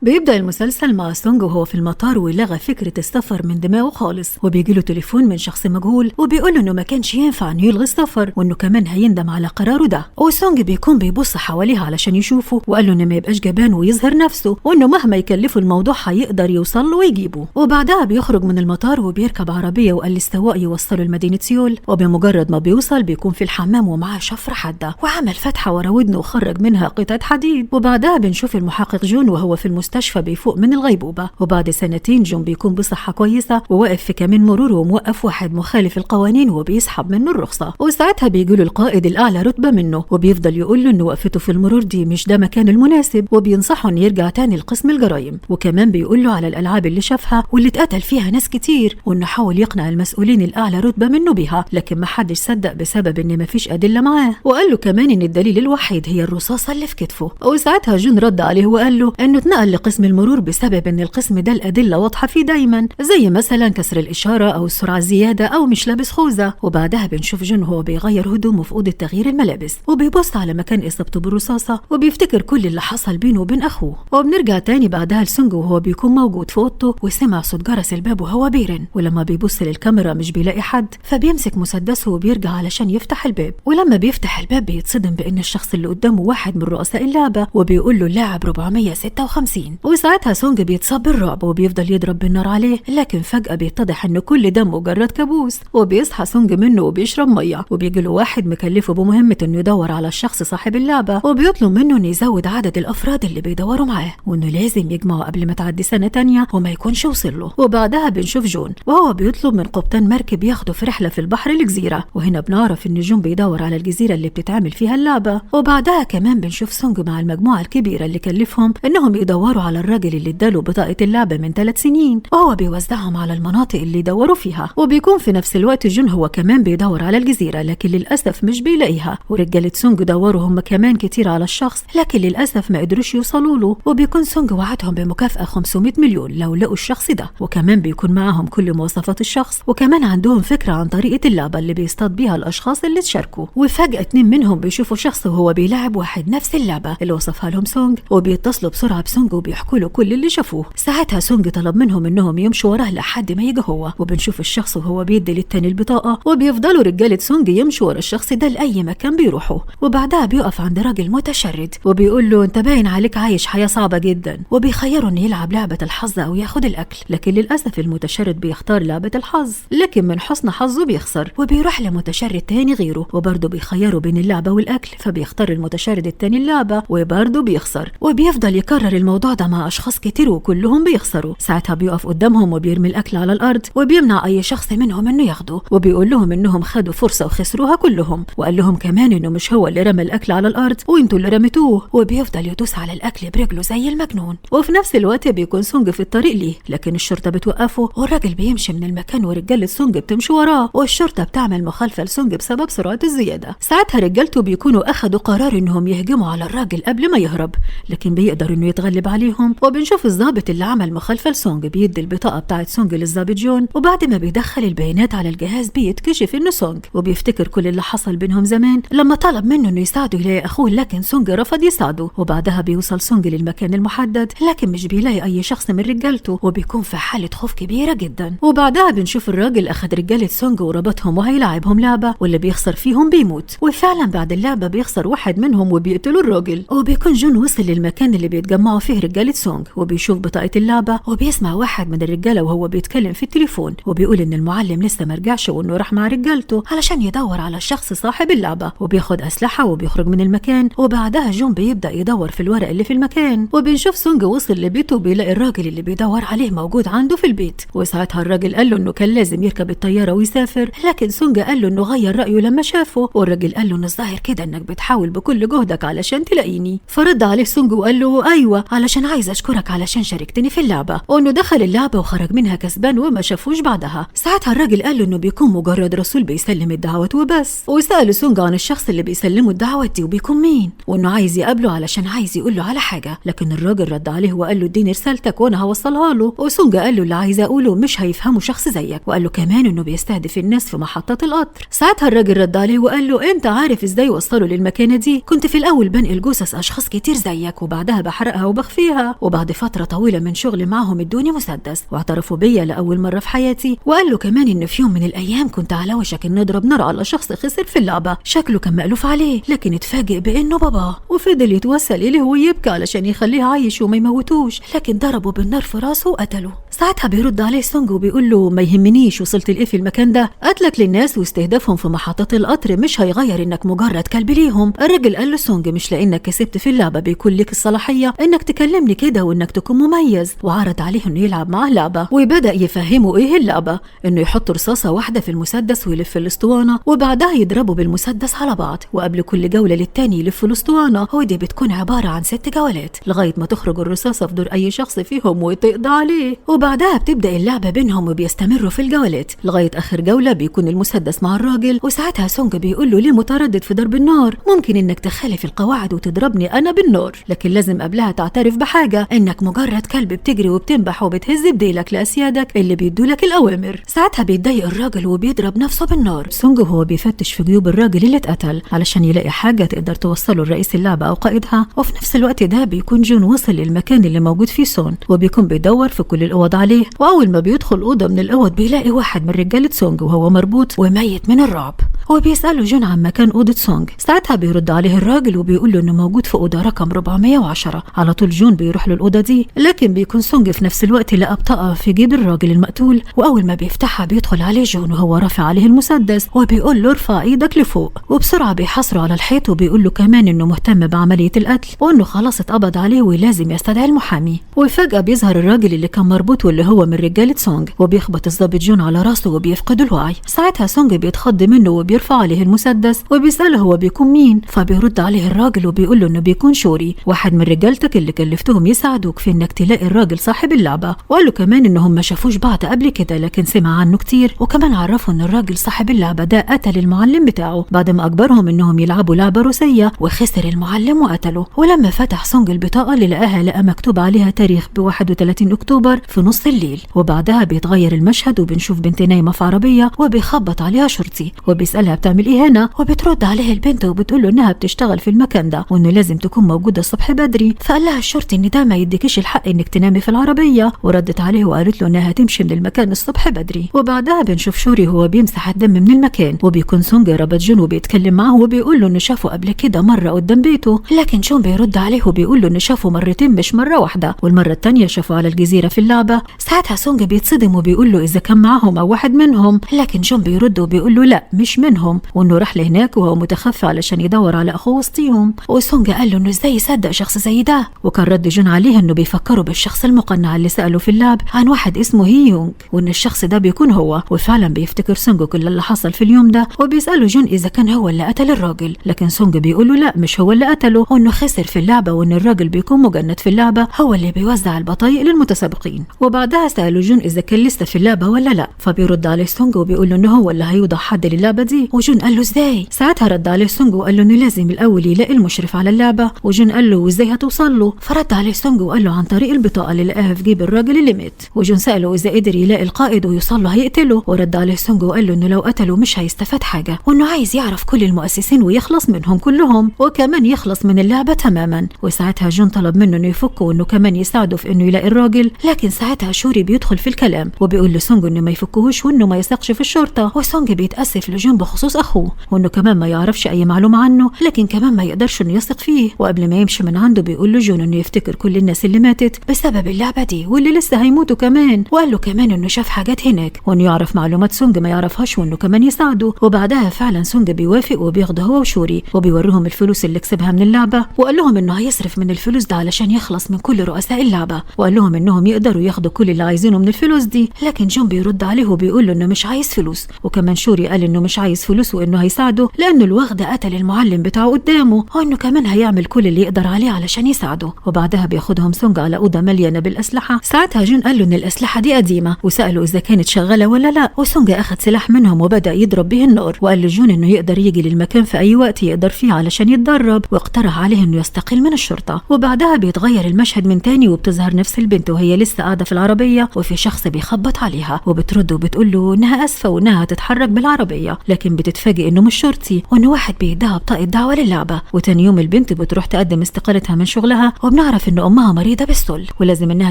بيبدأ المسلسل مع سونج وهو في المطار ولغى فكرة السفر من دماغه خالص، وبيجيله تليفون من شخص مجهول وبيقوله انه ما كانش ينفع انه يلغي السفر وانه كمان هيندم على قراره ده. وسونج بيكون بيبص حواليه علشان يشوفه وقال له انه ما يبقاش جبان ويظهر نفسه وانه مهما يكلفه الموضوع هيقدر يوصل له ويجيبه. وبعدها بيخرج من المطار وبيركب عربية وقال للسواق يوصله لمدينة سيول، وبمجرد ما بيوصل بيكون في الحمام ومعاه شفرة حادة وعمل فتحة ورا ودنه وخرج منها قطعة حديد. وبعدها بنشوف المحقق جون وهو في المستشفى بيفوق من الغيبوبة، وبعد سنتين جون بيكون بصحة كويسة وواقف في كمين مرور وموقف واحد مخالف القوانين وبيسحب منه الرخصة. وساعتها بيجيله القائد الأعلى رتبة منه وبيفضل يقول له إنه وقفته في المرور دي مش ده مكان المناسب، وبينصحه إنه يرجع تاني لقسم الجرايم. وكمان بيقول له على الألعاب اللي شافها واللي اتقتل فيها ناس كتير، وإنه حاول يقنع المسؤولين الأعلى رتبة منه بيها، لكن ما حدش صدق بسبب إن مفيش أدلة معاه. وقال له كمان إن الدليل الوحيد هي الرصاصة اللي في كتفه. وساعتها جون رد عليه وقال له إنه اتنقل لقسم المرور بسبب إن القسم ده الأدلة واضحة فيه دايما، زي مثلا كسر الإشارة أو السرعة الزيادة أو مش لابس خوذة. وبعدها بنشوف جون وهو بيغير هدومه في أوضة تغيير الملابس وبيبص على مكان إصابته بالرصاصة وبيفتكر كل اللي حصل بينه وبين أخوه. وبنرجع تاني بعدها لسونج وهو بيكون موجود في أوضته وسمع صوت جرس الباب وهو بيرن، ولما بيبص للكاميرا مش بيلاقي حد فبيمسك مسدسه وبيرجع علشان يفتح الباب. ولما بيفتح الباب بيتصدم بإن الشخص اللي قدامه واحد من رؤساء اللعبة وبيقول له اللاعب 456. وساعتها سونج بيتصاب بالرعب وبيفضل يضرب بالنار عليه، لكن فجأة بيتضح إن كل ده مجرد كابوس. وبيصحى سونج منه وبيشرب مية، وبيجي له واحد مكلفه بمهمة إنه يدور على الشخص صاحب اللعبة وبيطلب منه إنه يزود عدد الأفراد اللي بيدوروا معاه وإنه لازم يجمعوا قبل ما تعدي سنة تانية وما يكونش وصل له. وبعدها بنشوف جون وهو بيطلب من قبطان مركب ياخده في رحلة في البحر لجزيرة، وهنا بنعرف إن جون بيدور على الجزيرة اللي بتتعمل فيها اللعبة. وبعدها كمان بنشوف سونج مع المجموعة الكبيرة اللي كلفهم إنهم يدوروا على الراجل اللي اداله بطاقة اللعبة من 3 سنين، وهو بيوزعهم على المناطق اللي يدوروا فيها. وبيكون في نفس الوقت جون هو كمان بيدور على الجزيرة لكن للأسف مش بيلاقيها، ورجالة سونج دوروا هم كمان كتير على الشخص لكن للأسف ما قدروش يوصلوا له. وبيكون سونج وعدهم بمكافأة 500 مليون لو لقوا الشخص ده، وكمان بيكون معاهم كل مواصفات الشخص، وكمان عندهم فكرة عن طريقة اللعبة اللي بيصطاد بيها الأشخاص اللي تشاركوا. وفجأة 2 منهم بيشوفوا شخص وهو بيلعب واحد نفس اللعبة اللي وصفها لهم سونج، وبيتصلوا بسرعة بسونج وبيحكوا له كل اللي شافوه. ساعتها سونج طلب منهم انهم يمشوا وراه لحد ما يجي هو، وبنشوف الشخص وهو بيدي للتاني البطاقة، وبيفضلوا رجالة سونج يمشوا ورا الشخص ده لأي مكان بيروحوا. وبعدها بيقف عند راجل متشرد وبيقول له انت باين عليك عايش حياة صعبة جدا، وبيخيروا انه يلعب لعبة الحظ او ياخد الاكل، لكن للأسف المتشرد بيختار لعبة الحظ، لكن من حسن حظه بيخسر وبيروح لمتشرد تاني غيره وبرضه بيخيروا بين اللعبة والاكل، فبيختار المتشرد التاني اللعبة وبرضه بيخسر، وبيفضل يكرر الموضوع ده مع اشخاص كتير وكلهم بيخسروا. ساعتها بيقف قدامهم وبيرمي الاكل على الارض وبيمنع اي شخص منهم انه ياخده، وبيقول لهم انهم خدوا فرصة وخسروها كلهم، وقال لهم كمان انه مش هو اللي رمى الاكل على الارض وانتوا اللي رميتوه، وبيفضل يدوس على الاكل برجله زي المجنون. وفي نفس الوقت بيكون سونج في الطريق ليه لكن الشرطة بتوقفه، والراجل بيمشي من المكان ورجالة سونج بتمشي وراه، والشرطة بتعمل مخالفة لسونج بسبب سرعة الزيادة. ساعتها رجالته بيكونوا اخدوا قرار انهم يهجموا على الراجل قبل ما يهرب، لكن بيقدر انه يتغلب عليهم. وبنشوف الضابط اللي عمل مخالفة لسونج بيدي البطاقة بتاعت سونج للضابط جون، وبعد ما بيدخل البيانات على الجهاز بيتكشف انه سونج، وبيفتكر كل اللي حصل بينهم زمان لما طلب منه انه يساعده يلاقي اخوه، لكن سونج رفض يساعده. وبعدها بيوصل سونج للمكان المحدد لكن مش بيلاقي اي شخص من رجالته، وبيكون في حالة خوف كبيرة جدا. وبعدها بنشوف الراجل اخد رجالة سونج وربطهم وهيلعبهم لعبة، واللي بيخسر فيهم بيموت، وفعلا بعد اللعبة بيخسر واحد منهم وبيقتلوا الراجل. وبيكون جون وصل للمكان اللي بيتجمعوا فيه رجالة سونج وبيشوف بطاقة اللعبة، وبيسمع واحد من الرجالة وهو بيتكلم في التليفون وبيقول ان المعلم لسه مرجعش وانه راح مع رجالته علشان يدور على الشخص صاحب اللعبة، وبياخد اسلحة وبيخرج من المكان. وبعدها جون بيبدأ يدور في الورق اللي في المكان، وبنشوف سونج وصل لبيته وبيلاقي الراجل اللي بيدور عليه موجود عنده في البيت. وساعتها الراجل قال له انه كان لازم يركب الطيارة ويسافر، لكن سونج قال له انه غير رأيه لما شافه، والراجل قال له ان الظاهر كده انك بتحاول بكل جهدك علشان تلاقيني. فرد عليه سونج وقال له ايوه علشان عايز اشكرك علشان شاركتني في اللعبة، وانه دخل اللعبة وخرج منها كسبان وما شافوش بعدها. ساعتها الراجل قال له انه بيكون مجرد رسول بيسلم الدعوات وبس، وسأل سونج عن الشخص اللي بيسلمه الدعوات دي وبيكون مين، وانه عايز يقابله علشان عايز يقول له على حاجة، لكن الراجل رد عليه وقال له اديني رسالتك وانا هوصلها له. وسونج قال له اللي عايز اقوله مش هيفهمه شخص زيك، وقال له كمان انه بيستهدف الناس في محطة القطر. ساعتها الراجل رد عليه وقال له انت عارف ازاي وصلوا للمكانة دي؟ كنت في الاول بنقل جثث اشخاص كتير زيك وبعدها بحرقها وبخفيها، عليها. وبعد فترة طويلة من شغل معهم ادوني مسدس واعترفوا بيا لأول مرة في حياتي، وقال له كمان إن في يوم من الأيام كنت على وشك إن نضرب نار على شخص خسر في اللعبة شكله كان مألوف عليه، لكن اتفاجئ بإنه باباه، وفضل يتوسل إليه ويبكي علشان يخليه عايش وما يموتوش، لكن ضربه بالنار في راسه وقتله. ساعتها بيرد عليه سونج وبيقول له ما يهمنيش وصلت لإيه في المكان ده، قتلك للناس واستهدافهم في محطات القطر مش هيغير إنك مجرد كلب ليهم. الراجل قال له سونج مش لأنك كسبت في اللعبة بيكون لك الصلاحية إنك تكلمني كده وإنك تكون مميز، وعرض عليه إنه يلعب معاه لعبة، وبدأ يفهمه إيه اللعبة، إنه يحط رصاصة واحدة في المسدس ويلف الأسطوانة وبعدها يضربوا بالمسدس على بعض، وقبل كل جولة للتاني يلف الأسطوانة، ودي بتكون عبارة عن 6 جولات لغاية ما تخرج الرصاصة في دور أي شخص فيهم وتقضي عليه، وبعدها بتبدأ اللعبة بينهم وبيستمروا في الجولات لغاية آخر جولة بيكون المسدس مع الراجل. وساعتها سونج بيقول له ليه متردد في ضرب النار؟ ممكن إنك تخالف القواعد وتضربني أنا بالنار، لكن لازم قبلها تعترف بحاجة، إنك مجرد كلب بتجري وبتنبح وبتهز بديلك لأسيادك اللي بيدولك الأوامر. ساعتها بيتضايق الراجل وبيضرب نفسه بالنار. سونج وهو بيفتش في جيوب الراجل اللي اتقتل علشان يلاقي حاجة تقدر توصله لرئيس اللعبة أو قائدها، وفي نفس الوقت ده بيكون جون وصل للمكان اللي موجود فيه سون، وبيكون بيدور في كل الأوض عليه، وأول ما بيدخل أوضة من الأوض بيلاقي واحد من رجالة سونج وهو مربوط وميت من الرعب، وبيسأله جون عن مكان أوضة سونج. ساعتها بيرد عليه الراجل وبيقول له إنه موجود في أوضة رقم 410. على طول جون بيروح له الأوضة دي، لكن بيكون سونج في نفس الوقت لقى بطاقة في جيب الراجل المقتول، وأول ما بيفتحها بيدخل عليه جون وهو رافع عليه المسدس وبيقول له ارفع ايدك لفوق، وبسرعة بيحاصره على الحيط وبيقول له كمان إنه مهتم بعملية القتل وإنه خلاص اتقبض عليه ولازم يستدعي المحامي. وفجأة بيظهر الراجل اللي كان مربوط واللي هو من رجالة سونج، وبيخبط الضابط جون على راسه وبيفقد الوعي. ساعتها سونج بيتخض منه وبيرفع عليه المسدس وبيسأله هو بيكون مين، فبيرد عليه الراجل وبيقول له إنه بيكون شوري، واحد من رجالتك اللي كلفتهم يساعدوك في إنك تلاقي الراجل صاحب اللعبة، وقال له كمان إنهم ما شافوش بعض قبل كده لكن سمع عنه كتير، وكمان عرفوا إن الراجل صاحب اللعبة ده قتل المعلم بتاعه بعد ما أجبرهم إنهم يلعبوا لعبة روسية وخسر المعلم وقتله. ولما فتح سونج البطاقة اللي لقاها لقى مكتوب عليها تاريخ ب 31 أكتوبر في نص الليل، وبعدها بيتغير المشهد وبنشوف بنت نايمة في عربية وبيخبط عليها شرطي وبيسألها بتعمل إيه هنا، وبترد عليه البنت وبتقول له إنها بتشتغل في المكان ده وإنه لازم تكون موجودة الصبح بدري، فقال لها الشرطي إن ده ما يديكيش الحق إنك تنامي في العربية، وردت عليه وقالت له إنها تمشي من المكان الصبح بدري. وبعدها بنشوف شوري هو بيمسح الدم من المكان، وبيكون سونج ربط جون وبيتكلم معه وبيقول له إنه شافه قبل كده مرة قدام بيته، لكن جون بيرد عليه وبيقول له إنه شافه مرتين مش مرة واحدة، والمرة التانية شافه على الجزيرة في اللعبة. ساعتها سونج بيتصدم وبيقول له إذا كان معاهم أو واحد منهم، لكن جون بيرد وبيقول له لا مش منهم، وإنه راح لهناك وهو متخفي علشان يدور على أخوه وسطيهم. وسونج قال له إنه إزاي يصدق شخص زي ده، وكان رد جون عليه إنه بيفكروا بالشخص المقنع اللي سأله في اللعب عن واحد اسمه هي يونغ، وإن الشخص ده بيكون هو، وفعلا بيفتكر سونج كل اللي حصل في اليوم ده، وبيسأله جون إذا كان هو اللي قتل الراجل، لكن سونج بيقول له لا مش هو اللي قتله، وإنه خسر في اللعبة، وإن الراجل بيكون مجند في اللعبة هو اللي بيوزع البطايق للمتسابقين. وبعدها سأله جون إذا كان لسه في اللعبة ولا لا، فبيرد عليه سونج وبيقول له إنه هو اللي هيوضع حد للعبة دي، وجون قال له إزاي؟ ساعتها رد عليه سونج وقال له إنه لازم الأول يلاقي المشرف على اللعبة، وجون قال له وإزاي هتوصل له؟ فرد عليه سونج وقال له عن طريق البطاقة اللي لقاها في جيب الراجل اللي مات. وجون سأله إذا قدر يلاقي القائد ويوصل له هيقتله، ورد عليه سونج وقال له إنه لو قتله مش هيستفاد حاجة، وإنه عايز يعرف كل المؤسسين ويخلص منهم كلهم وكمان يخلص من اللعبة تماما. وساعتها جون طلب منه إنه يفكه وإنه كمان يساعده في إنه يلاقي الراجل، لكن ساعتها شوري بيدخل في الكلام وبيقول لسونج إنه ما يفكهوش وإنه ما يثقش في الشرطة، وسونج بيتأسف لجون بخصوص أخوه وإنه كمان ما يعرفش أي معلومة عنه، لكن كمان ما يقدرش إنه يثق فيه. وقبل ما يمشي من عنده بيقول له جون إنه يفتكر كل الناس اللي ماتت بسبب اللعبة دي واللي لسه هيموتوا كمان، وقال له كمان إنه شاف حاجات هناك وإنه يعرف معلومات سونج ما يعرفهاش وإنه كمان يساعده. وبعدها فعلا سونج بيوافق وبياخده هو وشوري وبيوريهم الفلوس اللي كسبها من اللعبة، وقال لهم إنه هيصرف من الفلوس ده علشان يخلص من كل رؤساء اللعبة، وقال لهم إنهم يقدروا ياخدوا كل اللي عايزينه من الفلوس دي، لكن جون بيرد عليه وبيقول له إنه مش عايز فلوس، وكمان شوري قال إنه مش عايز فلوس وإنه هيساعده لأنه الوغدة قتل المعلم بتاعه قدامه، وإنه كمان هيعمل كل اللي يقدر عليه علشان يساعده. وبعدها بياخدهم سونج على أوضة مليانة بالأسلحة. ساعتها جون قال له إن الأسلحة دي قديمة وسأله إذا كانت شغالة ولا لا، وسونج أخد سلاح منهم وبدأ يضرب به النار، وقال لجون إنه يقدر يجي للمكان في أي وقت يقدر فيه علشان يتدرب، واقترح عليه إنه يستقيل من الشرطة. وبعدها بيتغير المشهد من تاني وبتظهر نفس البنت وهي لسه قاعدة في العربية، وفي شخص بيخبط عليها وبترد وبتقول له إنها أسفة وإنها هتتحرك بالعربية، لكن لكن بتتفاجئ انه مش شرطي وانه واحد بيدعى بطاقة دعوة للعبة. وتاني يوم البنت بتروح تقدم استقالتها من شغلها، وبنعرف ان امها مريضة بالسل ولازم انها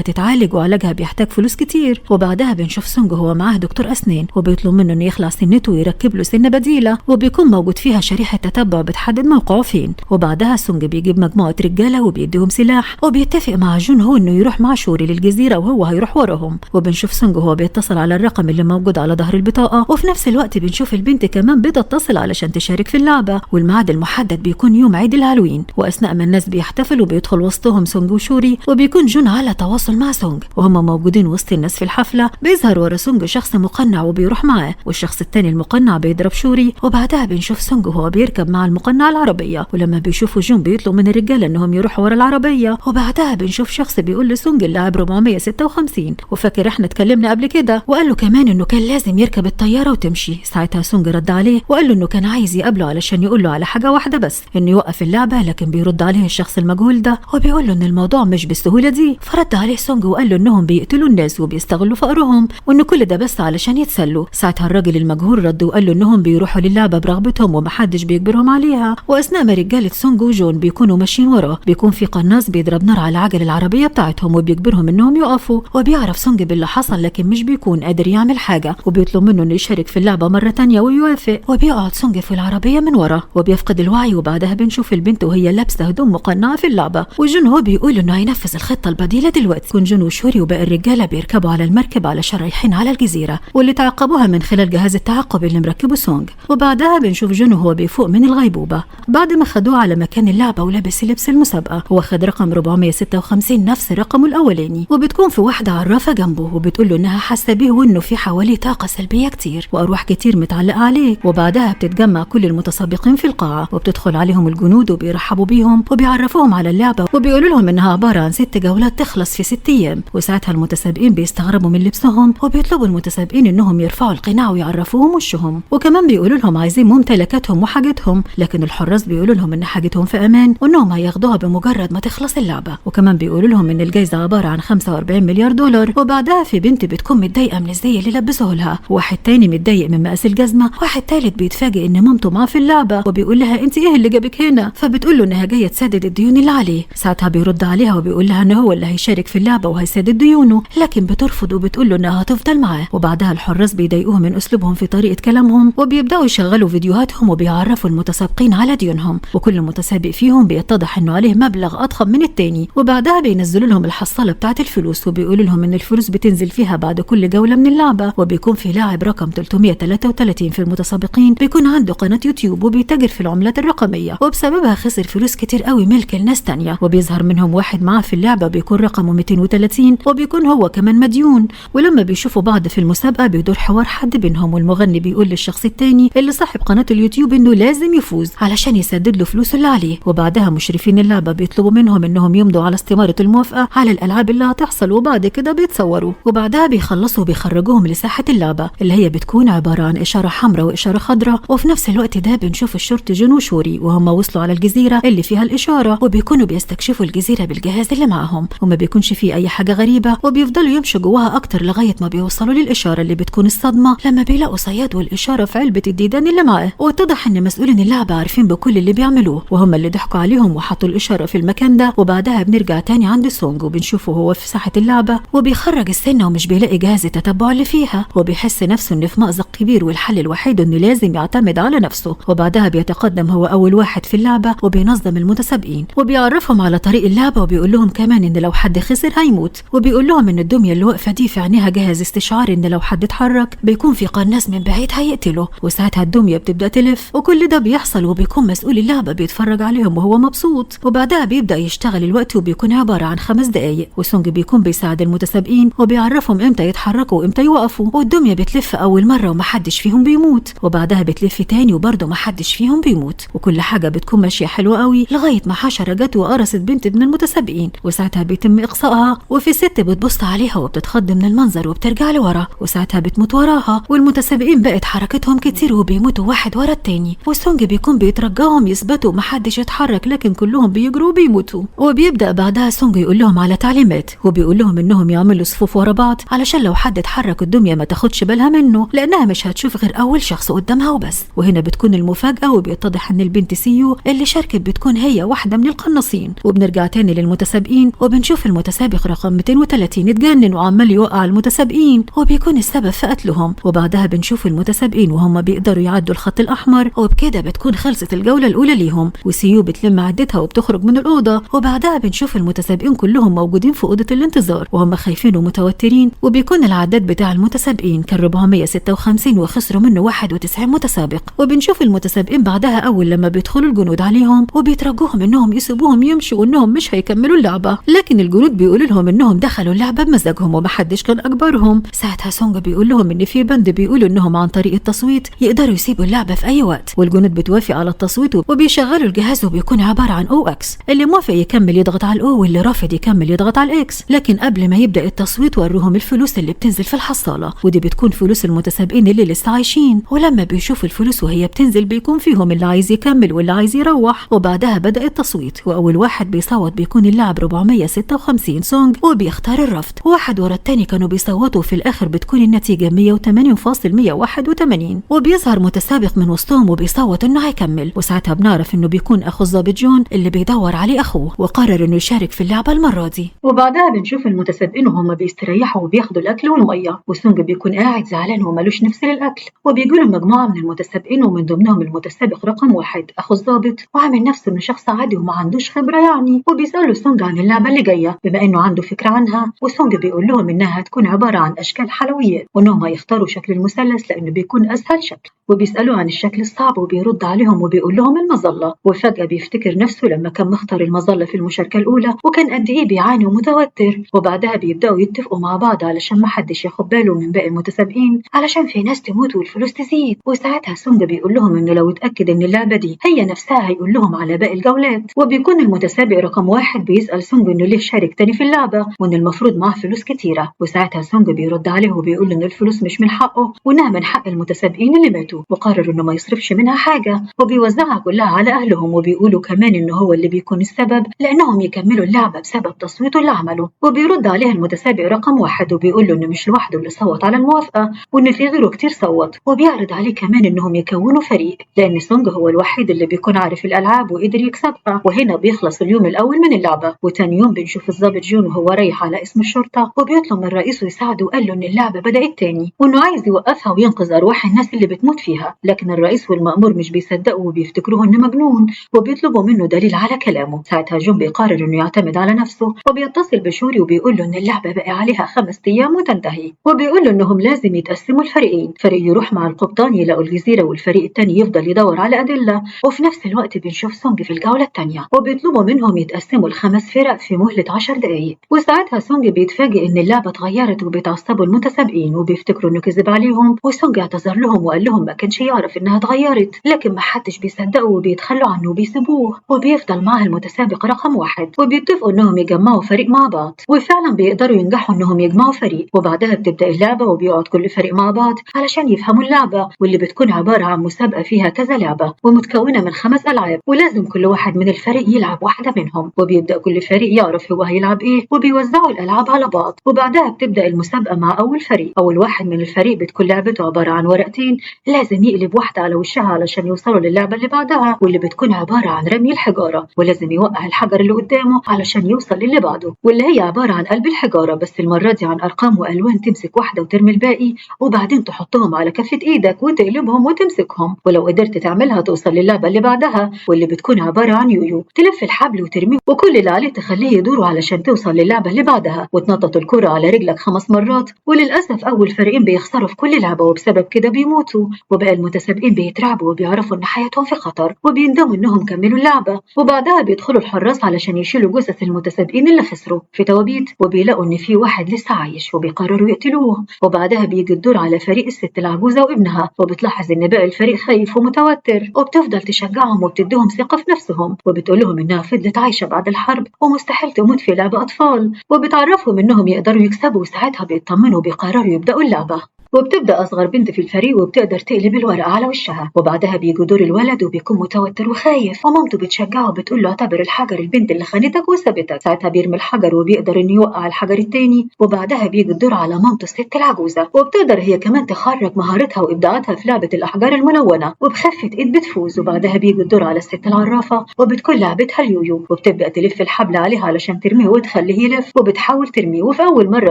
تتعالج وعلاجها بيحتاج فلوس كتير. وبعدها بنشوف سونج هو معاه دكتور اسنان وبيطلب منه انه يخلع سنته ويركب له سنة بديلة، وبيكون موجود فيها شريحة تتبع بتحدد موقعه فين. وبعدها سونج بيجيب مجموعة رجالة وبيديهم سلاح، وبيتفق مع جون هو انه يروح مع شوري للجزيرة وهو هيروح وراهم. وبنشوف سونج هو بيتصل على الرقم اللي موجود على ظهر البطاقة، وفي نفس الوقت بنشوف البنت كمان بتتصل علشان تشارك في اللعبة. والميعاد المحدد بيكون يوم عيد الهالوين، واثناء ما الناس بيحتفلوا بيدخل وسطهم سونج وشوري، وبيكون جون على تواصل مع سونج وهم موجودين وسط الناس في الحفلة. بيظهر ورا سونج شخص مقنع وبيروح معاه، والشخص التاني المقنع بيضرب شوري. وبعدها بنشوف سونج وهو بيركب مع المقنع العربية، ولما بيشوفوا جون بيطلب من الرجالة انهم يروحوا ورا العربية. وبعدها بنشوف شخص بيقول لسونج اللاعب 456 وفاكر احنا اتكلمنا قبل كده، وقال له كمان انه كان لازم يركب الطيارة وتمشي. ساعتها سونج رد عليه وقال له انه كان عايز يقابله علشان يقول له على حاجة واحدة بس، انه يوقف اللعبة. لكن بيرد عليه الشخص المجهول ده وبيقول له ان الموضوع مش بالسهولة دي. فرد عليه سونج وقال له انهم بيقتلوا الناس وبيستغلوا فقرهم وان كل ده بس علشان يتسلوا. ساعتها الراجل المجهول رد وقال له انهم بيروحوا للعبة برغبتهم ومحدش بيجبرهم عليها. واثناء ما رجالة سونج وجون بيكونوا ماشيين وراه، بيكون في قناص بيضرب نار على عجل العربية بتاعتهم وبيجبرهم انهم يقفوا. وبيعرف سونج باللي حصل لكن مش بيكون قادر يعمل حاجة، وبيطلب منه انه يشارك في اللعبة مرة تانية ويوافق. وبيقعد سونج في العربية من ورا وبيفقد الوعي. وبعدها بنشوف البنت وهي لابسة هدوم مقنعة في اللعبة، وجون هو بيقول انه هينفذ الخطة البديلة دلوقتي. كون جون وشوري وباقي الرجالة بيركبوا على المركب علشان رايحين على الجزيرة، واللي تعقبوها من خلال جهاز التعقب اللي مركبه سونج. وبعدها بنشوف جون وهو بيفوق من الغيبوبة بعد ما خدوه على مكان اللعبة ولابس لبس المسابقة. هو خد رقم 456 نفس رقمه الأولاني، وبتكون في واحدة عرافة جنبه وبتقول له انها حاسة بيه وانه في حوالي طاقة سلبية كتير وأرواح كتير متعلقة عليه. وبعدها بتتجمع كل المتسابقين في القاعة وبتدخل عليهم الجنود وبيرحبوا بيهم وبيعرفوهم على اللعبة وبيقولوا لهم انها عبارة عن 6 جولات تخلص في 6 أيام. وساعتها المتسابقين بيستغربوا من لبسهم وبيطلبوا المتسابقين انهم يرفعوا القناع ويعرفوهم وشهم، وكمان بيقولوا لهم عايزين ممتلكاتهم وحاجتهم. لكن الحراس بيقولوا لهم ان حاجتهم في امان وانهم هياخدوها بمجرد ما تخلص اللعبة. وكمان بيقولوا لهم ان الجائزة عبارة عن 45 مليار دولار. وبعدها في بنت بتكون متضايقة من الزي اللي لبسوه لها، واحد تاني متضايق من مقاس الجزمة، واحد تالت بيتفاجئ ان مامته معاه في اللعبة وبيقول لها انت ايه اللي جابك هنا؟ فبتقول له انها جاية تسدد الديون اللي عليه. ساعتها بيرد عليها وبيقول لها ان هو اللي هيشارك في اللعبة وهيسدد ديونه، لكن بترفض وبتقول له انها هتفضل معاه. وبعدها الحراس بيضايقوه من اسلوبهم في طريقة كلامهم وبيبداوا يشغلوا فيديوهاتهم وبيعرفوا المتسابقين على ديونهم، وكل متسابق فيهم بيتضح انه عليه مبلغ اضخم من التاني. وبعدها بينزلوا لهم الحصالة بتاعت الفلوس وبيقولوا لهم ان الفلوس بتنزل فيها بعد كل جولة من اللعبة. وبيكون في لاعب رقم 333 في المتسابقين بيكون عنده قناة يوتيوب وبيتاجر في العملات الرقمية، وبسببها خسر فلوس كتير قوي ملك لناس تانية. وبيظهر منهم واحد معاه في اللعبة بيكون رقمه 230 وبيكون هو كمان مديون. ولما بيشوفوا بعض في المسابقة بيدور حوار حد بينهم، والمغني بيقول للشخص التاني اللي صاحب قناة اليوتيوب انه لازم يفوز علشان يسدد له فلوسه اللي عليه. وبعدها مشرفين اللعبة بيطلبوا منهم انهم يمضوا على استمارة الموافقة على الالعاب اللي هتحصل، وبعد كده بيتصوروا. وبعدها بيخلصوا بيخرجوهم لساحة اللعبة اللي هي بتكون عبارة عن إشارة حمراء وإشارة خضراء. وفي نفس الوقت ده بنشوف الشرطي جون وشوري وهم وصلوا على الجزيرة اللي فيها الإشارة، وبيكونوا بيستكشفوا الجزيرة بالجهاز اللي معاهم وما بيكونش فيه أي حاجة غريبة، وبيفضلوا يمشوا جواها أكتر لغاية ما بيوصلوا للإشارة اللي بتكون الصدمة لما بيلاقوا صياد والإشارة في علبة الديدان اللي معاه. واتضح إن مسؤولين اللعبة عارفين بكل اللي بيعملوه وهم اللي ضحكوا عليهم وحطوا الإشارة في المكان ده. وبعدها بنرجع تاني عند سونج وبنشوفه هو في ساحة اللعبة وبيخرج السنة ومش بيلاقي جهاز التتبع اللي فيها، وبيحس نفسه إنه في مأزق كبير والحل الوحيد إنه لازم يعتمد على نفسه. وبعدها بيتقدم هو أول واحد في اللعبة وبينظم المتسابقين وبيعرفهم على طريق اللعبة، وبيقول لهم كمان إن لو حد خسر هيموت. وبيقول لهم إن الدمية اللي واقفة دي في عينيها جهاز استشعار إن لو حد اتحرك بيكون في قناص من بعيد هيقتله، وساعتها الدمية بتبدأ تلف. وكل ده بيحصل وبيكون مسؤول اللعبة بيتفرج عليهم وهو مبسوط. وبعدها بيبدأ يشتغل الوقت وبيكون عبارة عن 5 دقايق، وسونج بيكون بيساعد المتسابقين وبيعرفهم امتى يتحركوا وامتى يوقفوا. والدمية بتلف أول مرة ومحدش فيهم بيموت، وبعدها بتلف تاني وبرضه محدش فيهم بيموت، وكل حاجة بتكون ماشية حلوة قوي لغاية ما حشرة جت وقرصت بنت من المتسابقين، وساعتها بيتم إقصائها. وفي ست بتبص عليها وبتتخض من المنظر وبترجع لورا، وساعتها بتموت وراها. والمتسابقين بقت حركتهم كتير وبيموتوا واحد ورا التاني، وسونج بيكون بيترجاهم يثبتوا محدش يتحرك لكن كلهم بيجروا وبيموتوا. وبيبدأ بعدها سونج يقول لهم على تعليمات وبيقول لهم انهم يعملوا صفوف ورا بعض علشان لو حد اتحرك الدمية ما تاخدش بالها منه لانها مش هتشوف غير اول شخص شخص قدامها وبس. وهنا بتكون المفاجأة وبيتضح ان البنت سيو اللي شاركت بتكون هي واحدة من القناصين. وبنرجع تاني للمتسابقين وبنشوف المتسابق رقم 230 اتجنن وعمال يوقع المتسابقين وبيكون السبب في قتلهم. وبعدها بنشوف المتسابقين وهم بيقدروا يعدوا الخط الأحمر، وبكده بتكون خلصت الجولة الأولى ليهم. وسيو بتلم عدتها وبتخرج من الأوضة. وبعدها بنشوف المتسابقين كلهم موجودين في أوضة الانتظار وهم خايفين ومتوترين. وبيكون العداد بتاع المتسابقين كان 456 وخسروا منه 91 متسابق. وبنشوف المتسابقين بعدها أول لما بيدخلوا الجنود عليهم وبيترجوهم إنهم يسيبوهم يمشوا وإنهم مش هيكملوا اللعبة، لكن الجنود بيقولوا لهم إنهم دخلوا اللعبة بمزاجهم ومحدش كان أجبرهم. ساعتها سونج بيقول لهم إن في بند بيقولوا إنهم عن طريق التصويت يقدروا يسيبوا اللعبة في أي وقت. والجنود بتوافق على التصويت وبيشغلوا الجهاز وبيكون عبارة عن OX، اللي موافق يكمل يضغط على الأو واللي رافض يكمل يضغط على الإكس. لكن قبل ما يبدأ التصويت وروهم الفلوس اللي بتنزل في الحصالة، ودي بتكون فلوس المتسابقين اللي لسه عايشين. ولما بيشوف الفلوس وهي بتنزل بيكون فيهم اللي عايز يكمل واللي عايز يروح. وبعدها بدأ التصويت وأول واحد بيصوت بيكون اللاعب 456 سونج وبيختار الرفض. واحد ورا التاني كانوا بيصوتوا وفي الآخر بتكون النتيجة 180.181 وبيظهر متسابق من وسطهم وبيصوت إنه هيكمل. وساعتها بنعرف إنه بيكون أخو الضابط جون اللي بيدور عليه أخوه وقرر إنه يشارك في اللعبة المرة دي. وبعدها بنشوف المتسابقين وهم بيستريحوا وبياخدوا الأكل والمية، وسونج بيكون قاعد زعلان ومالوش نفس للأكل. وبيجوا مجموعة من المتسابقين ومن ضمنهم المتسابق رقم 1 أخو الضابط، وعامل نفسه إنه شخص عادي وما عندوش خبرة يعني. وبيسألوا سونج عن اللعبة اللي جاية بما إنه عنده فكرة عنها. وسونج بيقول لهم إنها هتكون عبارة عن أشكال حلويات وإنهم هيختاروا شكل المثلث لأنه بيكون أسهل شكل. وبيسألوا عن الشكل الصعب وبيرد عليهم وبيقول لهم المظلة. وفجأة بيفتكر نفسه لما كان مختار المظلة في المشاركة الأولى وكان قد إيه بيعاني ومتوتر. وبعدها بيبدأوا يتفقوا مع بعض علشان ما حدش ياخد باله من باقي المتسابقين علشان في ناس تموت والفلوس تزيد. وساعتها سونج بيقول لهم إنه لو اتأكد إن اللعبة دي هي نفسها هيقول لهم على باقي الجولات. وبيكون المتسابق رقم 1 بيسأل سونج إنه ليه شارك تاني في اللعبة وإن المفروض معاه فلوس كتيرة. وساعتها سونج بيرد عليه وبيقول إن الفلوس مش من حقه وإنها من حق المتسابقين اللي ماتوا، وقرر إنه ما يصرفش منها حاجة وبيوزعها كلها على أهلهم. وبيقولوا كمان إنه هو اللي بيكون السبب لأنهم يكملوا اللعبة بسبب تصويته اللي عمله. وبيرد عليه المتسابق رقم 1 وبيقول له إنه مش لوحده اللي صوت على الموافقة وإن في غيره كتير صوت. وبيعرض عليه كمان إنهم يكونوا فريق لأن سونج هو الوحيد اللي بيكون عارف الألعاب وقدر يكسبها. وهنا بيخلص اليوم الأول من اللعبة. وتاني يوم بنشوف الضابط جون وهو رايح على اسم الشرطة وبيطلب من رئيسه يساعده وقال له إن اللعبة بدأت تاني وإنه عايز يوقفها وينقذ أرواح الناس اللي بتموت فيها. لكن الرئيس والمأمور مش بيصدقوا وبيفتكروه إنه مجنون وبيطلبوا منه دليل على كلامه. ساعتها جون بيقرر إنه يعتمد على نفسه وبيتصل بشوري وبيقول له إن اللعبة بقى عليها 5 أيام وتنتهي. وبيقول له إنهم لازم يتقسموا الفريقين، فريق يروح مع القبطان يلاقوا الجزيرة والفريق التاني يفضل يدور على أدلة. وفي نفس الوقت بنشوف سونج في الجولة التانية وبيطلبوا منهم يتقسموا ل5 فرق في مهلة 10 دقايق. وساعتها سونج بيتفاجئ إن اللعبة اتغيرت وبيتعصبوا المتسابقين وبيفتكروا إنه كذب عليهم. وسونج اعتذر لهم وقال لهم ما كانش يعرف إنها اتغيرت، لكن ما حدش بيصدقه وبيتخلوا عنه وبيسيبوه. وبيفضل معاه المتسابق رقم 1 وبيتفقوا إنهم يجمعوا فريق مع بعض. وفعلا بيقدروا ينجحوا إنهم يجمعوا فريق. وبعدها بتبدأ اللعبة وبيقعد كل فريق مع بعض علشان يفهموا اللعبة واللي بتكون عبارة عن مسابقة فيها كذا لعبة ومتكونة من 5 ألعاب ولازم كل واحد من الفريق يلعب واحدة منهم. وبيبدأ كل فريق يعرف هو هيلعب إيه وبيوزعوا الألعاب على بعض. وبعدها بتبدأ المسابقة مع أول فريق. أول واحد من الفريق بتكون لعبته عبارة عن ورقتين لازم يقلب واحدة على وشها علشان يوصلوا للعبة اللي بعدها واللي بتكون عبارة عن رمي الحجارة ولازم يوقع الحجر اللي قدامه علشان يوصل للي بعده واللي هي عبارة عن قلب الحجارة بس المرة دي عن أرقام وألوان. تمسك واحدة وترمي الباقي وبعدين تحطهم على كفة إيدك وتقلبهم وتمسكهم، ولو قدرت تعملها توصل للعبة اللي بعدها واللي بتكون عبارة عن يويو. تلف الحبل وترميه وكل اللي عليه تخليه يدور علشان توصل للعبة اللي بعدها وتنطط الكرة على رجلك 5 مرات. وللأسف أول فريقين بيخسروا في كل لعبة وبسبب كده بيموتوا. وبقى المتسابقين بيترعبوا وبيعرفوا إن حياتهم في خطر وبيندموا إنهم كملوا اللعبة. وبعدها بيدخلوا الحراس علشان يشيلوا جثث المتسابقين اللي خسروا في توابيت وبيلاقوا إن في واحد لسه عايش وبيقرروا يقتلوه. وبعدها بيجي الدور على فريق الست العجوزة وابنها وبتلاحظ إن باقي الفريق خايف ومتوتر وبتفضل تشجعهم وبتديهم ثقة في نفسهم وبتقولهم إنها فضلت عايشة بعد الحرب ومستحيل تموت في لعبة أطفال وبتعرفهم إنهم يقدروا يكسبوا. وساعتها بيطمنوا وبيقرروا يبدأوا اللعبة. وبتبدأ أصغر بنت في الفريق وبتقدر تقلب الورقة على وشها، وبعدها بيجي دور الولد وبيكون متوتر وخايف، ومامته بتشجعه وبتقول له اعتبر الحجر البنت اللي خانتك وسابتك. ساعتها بيرمي الحجر وبيقدر إنه يوقع الحجر التاني، وبعدها بيجي الدور على مامته الست العجوزة، وبتقدر هي كمان تخرج مهارتها وإبداعاتها في لعبة الأحجار الملونة، وبخفة إيد بتفوز. وبعدها بيجي الدور على الست العرافة، وبتكون لعبتها اليويو، وبتبدأ تلف الحبل عليها علشان ترميه وتخليه يلف، وبتحاول ترميه، وفي أول مرة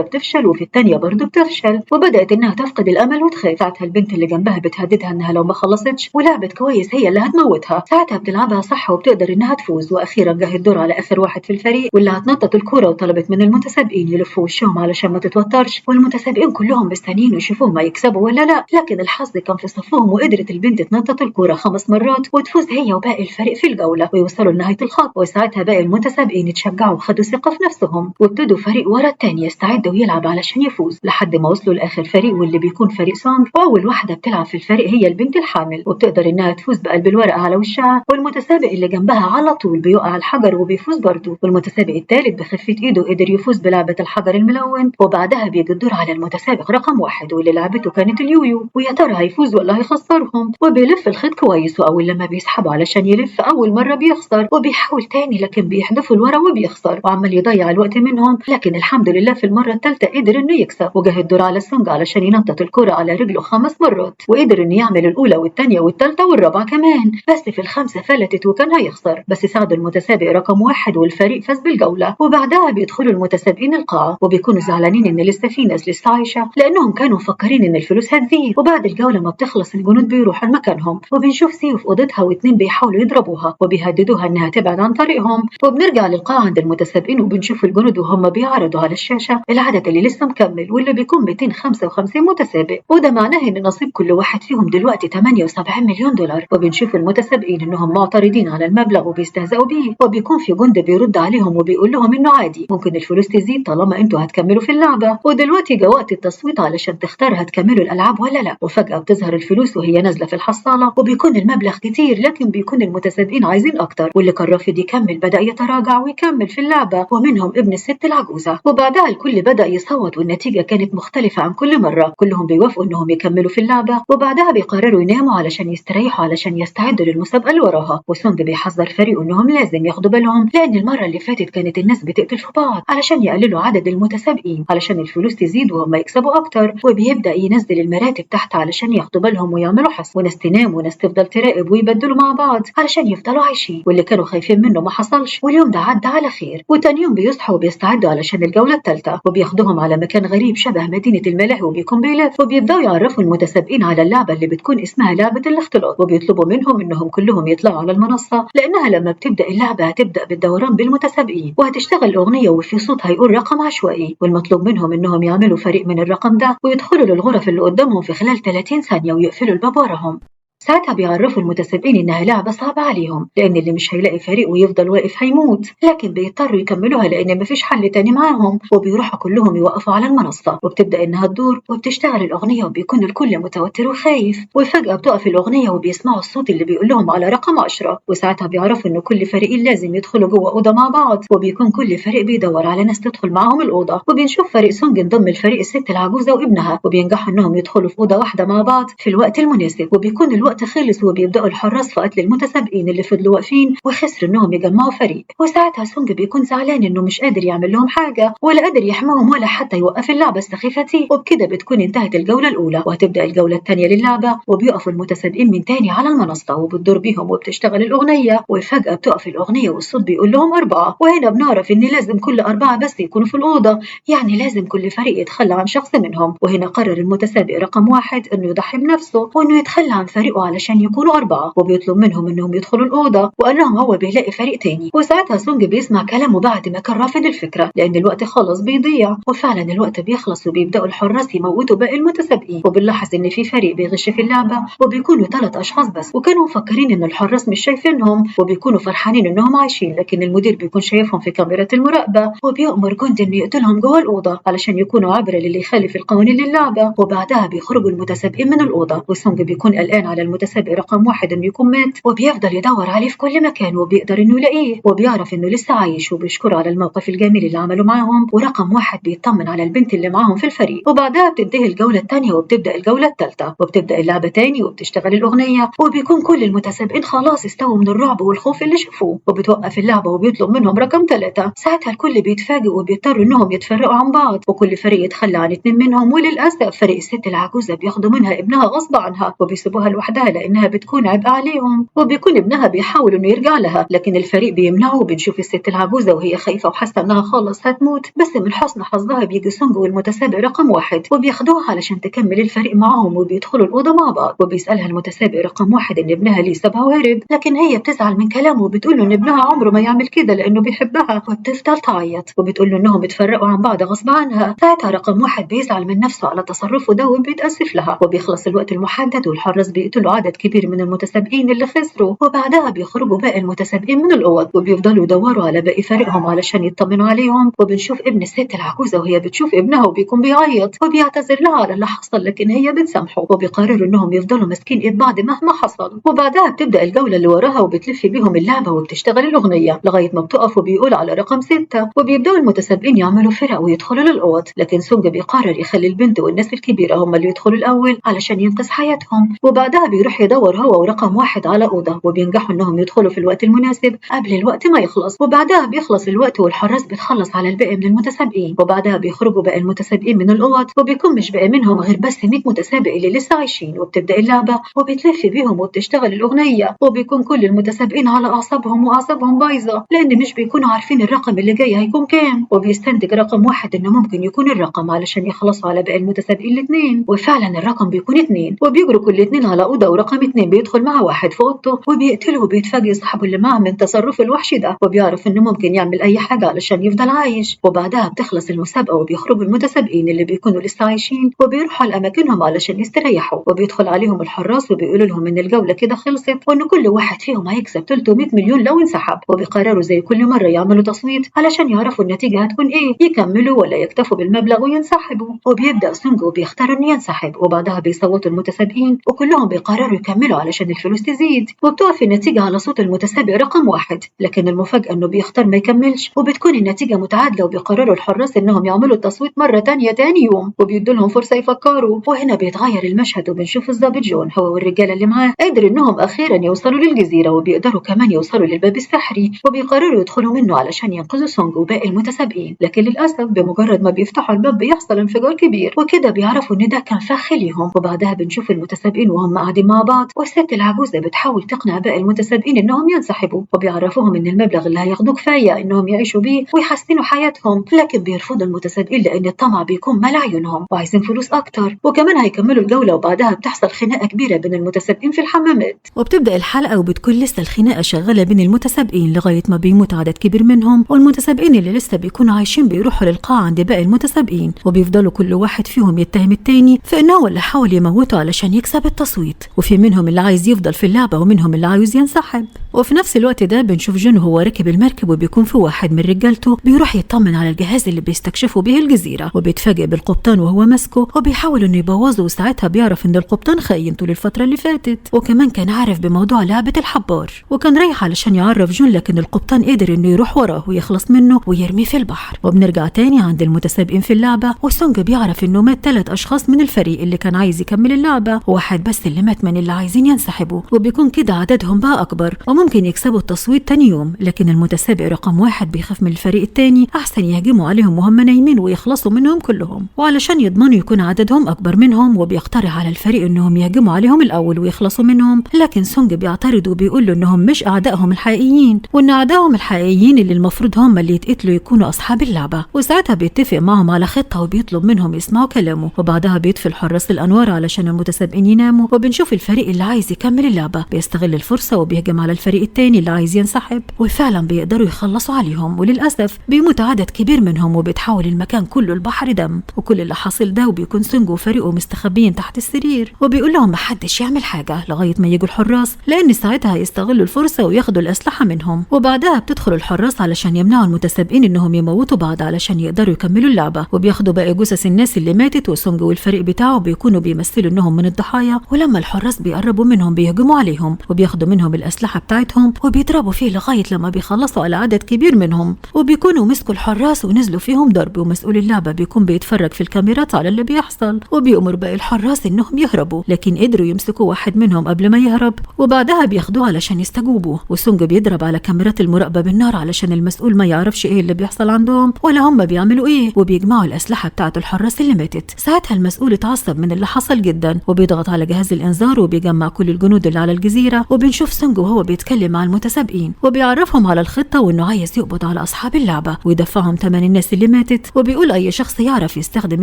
بتفشل وفي التانية برضه بتفشل، وبدأت إنها تفقد الأمل وتخاف. ساعتها البنت اللي جنبها بتهددها إنها لو ما خلصتش ولعبت كويس هي اللي هتموتها. ساعتها بتلعبها صح وبتقدر إنها تفوز. وأخيرا جه الدور على آخر واحد في الفريق واللي هتنطط الكورة، وطلبت من المتسابقين يلفوا وشهم علشان ما تتوترش، والمتسابقين كلهم مستنيين يشوفوهم يكسبوا ولا لا، لكن الحظ كان في صفهم وقدرت البنت تنطط الكورة 5 مرات وتفوز هي وباقي الفريق في الجولة ويوصلوا لنهاية الخط. وساعتها باقي المتسابقين اتشجعوا وخدوا ثقة في نفسهم، وابتدوا فريق ورا التاني يستعد ويلعب علشان يفوز لحد ما وصلوا لآخر فريق واللي بيكون فريق سونج. وأول واحدة بتلعب في الفريق هي البنت الحامل، وبتقدر إنها تفوز بقلب الورقة على وشها، والمتسابق اللي جنبها على طول بيقع الحجر وبيفوز برضه، والمتسابق الثالث بخفة إيده قدر يفوز بلعبة الحجر الملون. وبعدها بيجي الدور على المتسابق رقم 1 واللي لعبته كانت اليويو، ويا ترى هيفوز ولا هيخسرهم. وبيلف الخيط كويس، وأول لما بيسحبه علشان يلف أول مرة بيخسر، وبيحاول تاني لكن بيحدفوا لورا وبيخسر، وعمال يضيع الوقت منهم، لكن الحمد لله في المرة الثالثة قدر إنه يكسب. وجه الدور على سونج علشان ينطط الكرة على رجله 5 مرات، وقدر إنه يعمل الأولى والثانية والثالثة والرابعة كمان، بس في الخامسة فلتت وكان هيخسر، بس ساعد المتسابق رقم 1 والفريق فاز بالجولة. وبعدها بيدخلوا المتسابقين القاعة وبيكونوا زعلانين إن لسه في ناس لسه عايشة، لأنهم كانوا مفكرين إن الفلوس هتزيد. وبعد الجولة ما بتخلص الجنود بيروحوا لمكانهم، وبنشوف سيو في أوضتها واتنين بيحاولوا يضربوها وبيهددوها إنها تبعد عن طريقهم. وبنرجع للقاعة عند المتسابقين وبنشوف الجنود وهم بيعرضوا على الشاشة العدد اللي لسه مكمل واللي بيكون 255 متسابق، وده معناه إن نصيب كل واحد فيهم دلوقتي 78 مليون دولار. وبنشوف المتسابقين إنهم معترضين على المبلغ وبيستهزئوا بيه، وبيكون في جندي بيرد عليهم وبيقول لهم إنه عادي ممكن الفلوس تزيد طالما أنتوا هتكملوا في اللعبة، ودلوقتي جاء وقت التصويت علشان تختار هتكملوا الألعاب ولا لا. وفجأة بتظهر الفلوس وهي نازلة في الحصالة، وبيكون المبلغ كتير لكن بيكون المتسابقين عايزين أكتر، واللي كان رافض يكمل بدأ يتراجع ويكمل في اللعبة، ومنهم ابن الست العجوزة. وبعدها الكل بدأ يصوت والنتيجة كانت مختلفة عن كل مرة، كلهم بيوافقوا إنهم يكملوا في اللعبة، وبعدها بيقرروا يناموا علشان يستريحوا علشان يستعدوا للمسابقة اللي وراها. وسونج بيحذر فريقه إنهم لازم ياخدوا بالهم، لأن المرة اللي فاتت كانت الناس بتقتل في بعض علشان يقللوا عدد المتسابقين علشان الفلوس تزيد وهم يكسبوا أكتر. وبيبدأ ينزل المراتب تحت علشان ياخدوا بالهم ويعملوا حس، وناس تنام وناس تفضل تراقب ويبدلوا مع بعض علشان يفضلوا عايشين، واللي كانوا خايفين منه ما حصلش. واليوم ده عدى على خير، وتاني يوم بيصحوا وبيستعدوا علشان الجولة الثالثة، وبياخدوهم على مكان غريب شبه مدينة الملاهي وبيكون بيلف، وبيبدأوا يعرفوا المتسابقين على اللعبة اللي بتكون اسمها لعبة الاختلاط، وبيطلبوا منهم إنهم كلهم يطلعوا على المنصة، لأنها لما بتبدأ اللعبة هتبدأ بالدوران بالمتسابقين وهتشتغل أغنية وفي صوت هيقول رقم عشوائي، والمطلوب منهم إنهم يعملوا فريق من الرقم ده ويدخلوا للغرف اللي قدامهم في خلال 30 ثانية ويقفلوا الباب وراهم. ساعتها بيعرفوا المتسابقين إنها لعبة صعبة عليهم، لأن اللي مش هيلاقي فريق ويفضل واقف هيموت، لكن بيضطروا يكملوها لأن مفيش حل تاني معاهم. وبيروحوا كلهم يوقفوا على المنصة، وبتبدأ إنها تدور وبتشتغل الأغنية، وبيكون الكل متوتر وخايف. وفجأة بتقف الأغنية وبيسمعوا الصوت اللي بيقول لهم على رقم 10، وساعتها بيعرفوا إن كل فريقين لازم يدخلوا جوه أوضة مع بعض، وبيكون كل فريق بيدور على ناس تدخل معاهم الأوضة. وبنشوف فريق سونج انضم لفريق الست العجوزة وابنها، وبينجحوا إنهم يدخلوا في أوضة واحدة مع بعض في الوقت المناسب، وبيكون الوقت خلص وبيبدأوا الحراس في قتل المتسابقين اللي فضلوا واقفين وخسروا إنهم يجمعوا فريق. وساعتها سونج بيكون زعلان إنه مش قادر يعمل لهم حاجة ولا قادر يحميهم ولا حتى يوقف اللعبة السخيفة دي. وبكده بتكون انتهت الجولة الأولى، وهتبدأ الجولة الثانية للعبة، وبيقفوا المتسابقين من تاني على المنصة وبتدور بيهم وبتشتغل الأغنية، وفجأة بتقف الأغنية والصوت بيقول لهم 4، وهنا بنعرف إن لازم كل 4 بس يكونوا في الأوضة، يعني لازم كل فريق يتخلى عن شخص منهم. وهنا قرر المتسابق رقم 1 إنه يضحي بنفسه وإنه يتخلى عن فريقه علشان يكونوا 4، وبيطلب منهم إنهم يدخلوا الأوضة، وقال لهم هو بيلاقي فريق تاني. وساعتها سونج بيسمع كلامه بعد ما كان رافض الفكرة لأن الوقت خلص بيضيع، وفعلا الوقت بيخلص وبيبدأوا الحراس يموتوا باقي المتسابقين. وبنلاحظ إن في فريق بيغش في اللعبة وبيكونوا 3 أشخاص بس، وكانوا مفكرين إن الحراس مش شايفينهم وبيكونوا فرحانين إنهم عايشين، لكن المدير بيكون شايفهم في كاميرا المراقبة وبيأمر جندي إنه يقتلهم جوه الأوضة علشان يكونوا عبرة للي يخالف القوانين للعبة. وبعدها بيخرجوا المتسابقين من الأوضة، وسونج بيكون قلقان على المتسابق رقم 1 إنه يكون مات، وبيفضل يدور عليه في كل مكان وبيقدر إنه يلاقيه، وبيعرف إنه لسه عايش وبيشكره على الموقف الجميل اللي عمله معاهم. ورقم 1 بيطمن على البنت اللي معاهم في الفريق. وبعدها بتنتهي الجولة الثانية وبتبدأ الجولة الثالثة وبتبدأ اللعبة تاني وبتشتغل الأغنية، وبيكون كل المتسابقين خلاص استووا من الرعب والخوف اللي شافوه، وبتوقف اللعبة وبيطلب منهم رقم 3. ساعتها الكل بيتفاجئ وبيضطروا إنهم يتفرقوا عن بعض، وكل فريق يتخلى عن 2 منهم. وللأسف فريق الست العجوزة بياخدوا منها ابنها غصب عنها وبيسيبوها لوحدها لأنها بتكون عبء عليهم، وبيكون ابنها بيحاول إنه يرجع لها لكن الفريق بيمنعه. وبنشوف الست العجوزة وهي خايفة وحاسة إنها خلص هتموت، بس من حسن حظها بيجي سونج والمتسابق رقم 1 وبياخدوها علشان تكمل الفريق معاهم، وبيدخلوا الأوضة مع بعض. وبيسألها المتسابق رقم 1 إن ابنها ليه سابها وهرب، لكن هي بتزعل من كلامه وبتقول له إن ابنها عمره ما يعمل كده لأنه بيحبها، وبتفضل تعيط وبتقول له إنهم اتفرقوا عن بعض غصب عنها. ساعتها رقم 1 بيزعل من نفسه على تصرفه ده وبيتأسف لها، وبيخلص الوقت المحدد والحراس بيقتلوا عدد كبير من المتسابقين اللي خسروا. وبعدها بيخرجوا باقي المتسابقين من الأوض وبيفضلوا يدوروا على باقي فريقهم علشان يطمنوا عليهم. وبنشوف ابن الست العجوزة وهي بتشوف ابنها وبيكون بيعيط وبيعتذر لها على اللي حصل، لكن هي بتسامحه، وبيقرروا انهم يفضلوا ماسكين ايد بعض مهما حصل. وبعدها بتبدأ الجولة اللي وراها وبتلف بيهم اللعبة وبتشتغل الأغنية لغاية ما بتقف وبيقول على رقم 6، وبيبدأوا المتسابقين يعملوا فرق ويدخلوا للأوض. لكن سونج بيقرر يخلي البنت والناس الكبيرة هم اللي يدخلوا الأول علشان ينقذ حياتهم. وبعدها بيروح يدور هو ورقم 1 على أوضة وبينجحوا انهم يدخلوا في الوقت المناسب قبل الوقت ما يخلص. وبعدها بيخلص الوقت والحراس بتخلص على الباقي من المتسابقين، وبعدها بيخرجوا باقي المتسابقين من الأوض وبيكون مش باقي منهم غير بس 100 متسابق اللي لسه عايشين. وبتبدأ اللعبة وبتلف بيهم وبتشتغل الأغنية، وبيكون كل المتسابقين على أعصابهم بايظة لأن مش بيكونوا عارفين الرقم اللي جاي هيكون كام. وبيستنتج رقم 1 إنه ممكن يكون الرقم علشان يخلصوا على باقي المتسابقين الاثنين، وفعلا الرقم بيكون 2. وبيجروا كل 2 على أوضة، ورقم 2 بيدخل مع 1 في أوضته وبيقتله، وبيتفاجئ صاحبه اللي معه من تصرف الوحش ده، وبيعرف إنه ممكن يعمل أي حاجة علشان يفضل عايش. وبعدها بتخلص المسابقة وبيخرجوا المتسابقين اللي بيكونوا لسه عايشين وبيروحوا لأماكنهم علشان يستريحوا. وبيدخل عليهم الحراس وبيقولوا لهم إن الجولة كده خلصت وإن كل واحد فيهم هيكسب 300 مليون لو انسحب. وبيقرروا زي كل مرة يعملوا تصويت علشان يعرفوا النتيجة هتكون إيه، يكملوا ولا يكتفوا بالمبلغ وينسحبوا. وبيبدأ سونج وبيختار إنه ينسحب، وبعدها بيصوتوا المتسابقين وكلهم بيقرروا يكملوا علشان الفلوس تزيد. وبتقف النتيجة على صوت المتسابق رقم 1، لكن المفاجأة إنه بيختار ما يكملش وبتكون النتيجة متعادلة. وبيقرروا الحراس إنهم يعملوا التصويت مرة تانية تاني يوم وبيدوا لهم فرصة يفكروا. وهنا بيتغير المشهد وبنشوف الضابط جون هو والرجالة اللي معاه قادر إنهم أخيرا يوصلوا للجزيرة، وبيقدروا كمان يوصلوا للباب السحري وبيقرروا يدخلوا منه علشان ينقذوا سونج وباقي المتسابقين. لكن للأسف بمجرد ما بيفتحوا الباب بيحصل انفجار كبير، وكده بيعرفوا إن ده كان فخ ليهم. وبعدها بنشوف المتسابقين وهم قاعدين مع بعض والست العجوزة بتحاول تقنع باقي المتسابقين إنهم ينسحبوا، وبيعرفوهم إن المبلغ اللي هياخدوه كفاية إنهم يعيشوا بيه ويحسنوا حياتهم. لكن بيرفضوا المتسابقين لأن الطمع بيكون مال عيونهم وعايزين فلوس أكتر، وكمان هيكملوا الجولة. وبعدها بتحصل خناقة كبيرة بين المتسابقين في الحمامات. وبتبدأ الحلقة وبتكون لسه الخناقة شغالة بين المتسابقين لغاية ما بيموت عدد كبير منهم، والمتسابقين اللي لسه بيكونوا عايشين بيروحوا للقاعة عند باقي المتسابقين، وبيفضلوا كل واحد فيهم يتهم التاني في إنه هو اللي حاول يموته علشان يكسب التصويت. وفي منهم اللي عايز يفضل في اللعبة ومنهم اللي عايز ينسحب. وفي نفس الوقت ده بنشوف جون وهو راكب المركب وبيكون في واحد من رجالته بيروح يطمن على الجهاز اللي بيستكشفوا به الجزيرة، وبيتفاجئ بالقبطان وهو ماسكه وبيحاول انه يبوظه. وساعتها بيعرف ان القبطان خاين طول الفترة اللي فاتت، وكمان كان عارف بموضوع لعبة الحبار وكان رايح علشان يعرف جون، لكن القبطان قدر انه يروح وراه ويخلص منه ويرميه في البحر. وبنرجع تاني عند المتسابقين في اللعبة، وسونج بيعرف انه مات 3 أشخاص من الفريق اللي كان عايز يكمل اللعبة، وواحد بس اللي مات من اللي عايزين ينسحبوا، وبيكون كده عددهم بقى اكبر وممكن يكسبوا التصويت تاني يوم. لكن المتسابق رقم 1 بيخاف من الفريق التاني احسن يهجموا عليهم وهم نايمين ويخلصوا منهم كلهم، وعلشان يضمنوا يكون عددهم اكبر منهم وبيقترح على الفريق انهم يهجموا عليهم الاول ويخلصوا منهم. لكن سونج بيعترض وبيقول له انهم مش اعدائهم الحقيقيين، وان اعدائهم الحقيقيين اللي المفروض هم اللي يتقتلوا يكونوا اصحاب اللعبة. وساعتها بيتفق معهم على خطة وبيطلب منهم يسمعوا كلامه، وبعدها بيطفي الحراس الانوار علشان المتسابقين يناموا. وبنشوف الفريق اللي عايز يكمل اللعبة بيستغل الفرصة وبيهجم على الفريق الفريق التاني اللي عايز ينسحب، وفعلا بيقدروا يخلصوا عليهم، وللأسف بيموت عدد كبير منهم وبيتحول المكان كله البحر دم. وكل اللي حاصل ده وبيكون سونج وفريقه مستخبيين تحت السرير، وبيقول لهم محدش يعمل حاجة لغاية ما يجوا الحراس، لأن ساعتها هيستغلوا الفرصة وياخدوا الأسلحة منهم. وبعدها بتدخل الحراس علشان يمنعوا المتسابقين إنهم يموتوا بعض علشان يقدروا يكملوا اللعبة، وبياخدوا باقي جثث الناس اللي ماتت، وسونج والفريق بتاعه بيكونوا بيمثلوا إنهم من الضحايا. ولما الحراس بيقربوا منهم بيهجموا عليهم وبياخدوا منهم الأسلحة بتاعتهم وبيضربوا فيه لغاية لما بيخلصوا على عدد كبير منهم، وبيكونوا مسكوا الحراس ونزلوا فيهم ضرب. ومسؤول اللعبة بيكون بيتفرج في الكاميرات على اللي بيحصل، وبيأمر باقي الحراس إنهم يهربوا، لكن قدروا يمسكوا واحد منهم قبل ما يهرب، وبعدها بياخدوه علشان يستجوبوا. وسونج بيضرب على كاميرات المراقبة بالنار علشان المسؤول ما يعرفش ايه اللي بيحصل عندهم ولا هم بيعملوا ايه، وبيجمعوا الأسلحة بتاعة الحراس اللي ماتت. ساعتها المسؤول اتعصب من اللي حصل جدا، وبيضغط على جهاز الإنذار وبيجمع كل الجنود اللي على الجزيرة، وبنشوف سونج وهو بيتكلم مع المتسابقين وبيعرفهم على الخطة وإنه عايز يقبض على أصحاب اللعبة ويدفعهم ثمن الناس اللي ماتت، وبيقول أي شخص يعرف يستخدم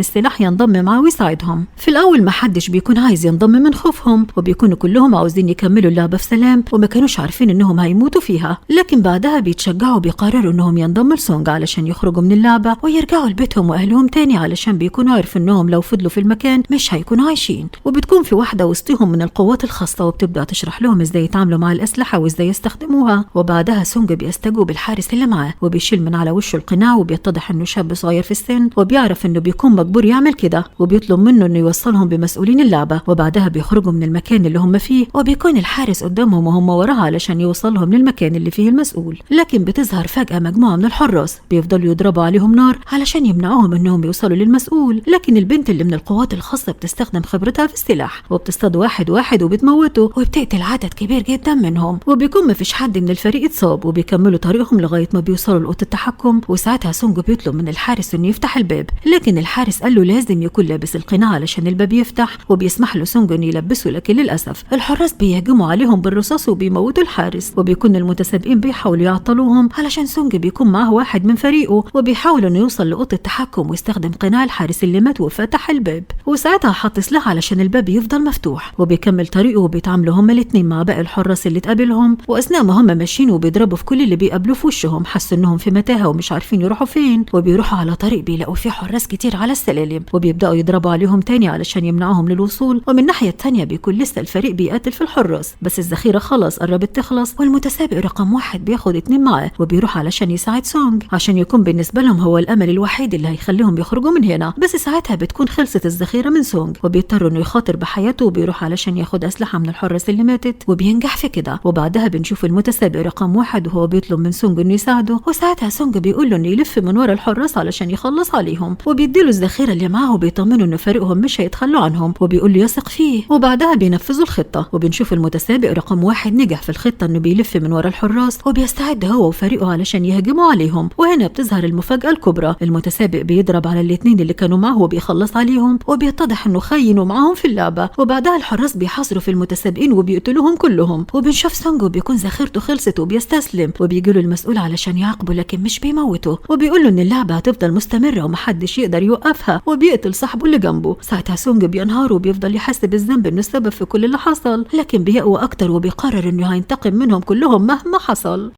السلاح ينضم معاه ويساعدهم. في الأول ما حدش بيكون عايز ينضم من خوفهم، وبيكونوا كلهم عاوزين يكملوا اللعبة في سلام وما كانوش عارفين إنهم هيموتوا فيها، لكن بعدها بيتشجعوا وبيقرروا إنهم ينضموا لسونج علشان يخرجوا من اللعبة ويرجعوا لبيتهم وأهلهم تاني، علشان بيكونوا عارفين إنهم لو فضلوا في المكان مش هيكونوا عايشين. وبتكون في واحدة وسطهم من القوات الخاصة وبتبدأ تشرح لهم إزاي يتعاملوا مع الأسلحة وإزاي يستخدموها. وبعدها سونج بيستجوب الحارس اللي معاه وبيشيل من على وشه القناع، وبيتضح إنه شاب صغير في السن وبيعرف إنه بيكون مجبور يعمل كده، وبيطلب منه إنه يوصلهم بمسؤولين اللعبة. وبعدها بيخرجوا من المكان اللي هم فيه، وبيكون الحارس قدامهم وهم وراها علشان يوصلهم للمكان اللي فيه المسؤول. لكن بتظهر فجأة مجموعة من الحراس بيفضلوا يضربوا عليهم نار علشان يمنعوهم إنهم يوصلوا للمسؤول، لكن البنت اللي من القوات الخاصة بتستخدم خبرتها في السلاح وبتصطاد واحد واحد وبتموته وبتقتل عدد كبير جدا منهم. وبيكون مفيش حد من الفريق اتصاب، وبيكملوا طريقهم لغاية ما بيوصلوا لأوضة التحكم. وساعتها سونج بيطلب من الحارس إنه يفتح الباب، لكن الحارس قال له لازم يكون لابس القناع علشان الباب يفتح، وبيسمح له سونج إنه يلبسه، لكن للأسف الحراس بيهجموا عليهم بالرصاص وبيموتوا الحارس. وبيكون المتسابقين بيحاولوا يعطلوهم علشان سونج بيكون معاه واحد من فريقه، وبيحاول إنه يوصل لأوضة التحكم ويستخدم قناع الحارس اللي مات وفتح الباب. وساعتها حط سلاح علشان الباب يفضل مفتوح، وبيكمل طريقه وبيتعاملوا هما الاتنين مع باقي الحراس اللي تقابلهم. واثناء ما هما ماشيين وبيضربوا في كل اللي بيقابلوه في وشهم، حسوا انهم في متاهه ومش عارفين يروحوا فين، وبيروحوا على طريق بيلاقوا فيه حراس كتير على السلالم، وبيبداوا يضربوا عليهم تاني علشان يمنعوهم للوصول. ومن الناحيه التانيه بيكون لسه الفريق بيقاتل في الحراس، بس الذخيره خلاص قربت تخلص، والمتسابق رقم 1 بياخد 2 معاه وبيروح علشان يساعد سونج عشان يكون بالنسبه لهم هو الامل الوحيد اللي هيخليهم يخرجوا من هنا. بس ساعتها بتكون خلصت الذخيره من سونج، وبيضطر انه يخاطر بحياته وبيروح علشان ياخد اسلحه من الحراس اللي ماتت، وبينجح في كده. وبعدها بنشوف المتسابق رقم 1 وهو بيطلب من سونج انه يساعده، وساعتها سونج بيقول له انه يلف من ورا الحراس علشان يخلص عليهم، وبيديله الذخيره اللي معاه وبيطمنه انه فريقهم مش هيتخلوا عنهم، وبيقول له يثق فيه. وبعدها بينفذوا الخطه، وبنشوف المتسابق رقم 1 نجح في الخطه انه بيلف من ورا الحراس وبيستعد هو وفريقه علشان يهجموا عليهم. وهنا بتظهر المفاجاه الكبرى، المتسابق بيضرب على الاثنين اللي كانوا معه وبيخلص عليهم، وبيتضح انه خاينوا معاهم في اللعبه. وبعدها الحراس بيحاصروا في المتسابقين وبيقتلوهم كلهم، وبنشوف سونج بيكون ذخيرته خلصت وبيستسلم، وبيجي له المسؤول علشان يعاقبه لكن مش بيموته، وبيقول له ان اللعبه هتفضل مستمره ومحدش يقدر يوقفها، وبيقتل صاحبه اللي جنبه. ساعتها سونج بينهار وبيفضل يحس بالذنب انه السبب في كل اللي حصل، لكن بيقوى اكتر وبيقرر انه هينتقم منهم كلهم مهما حصل.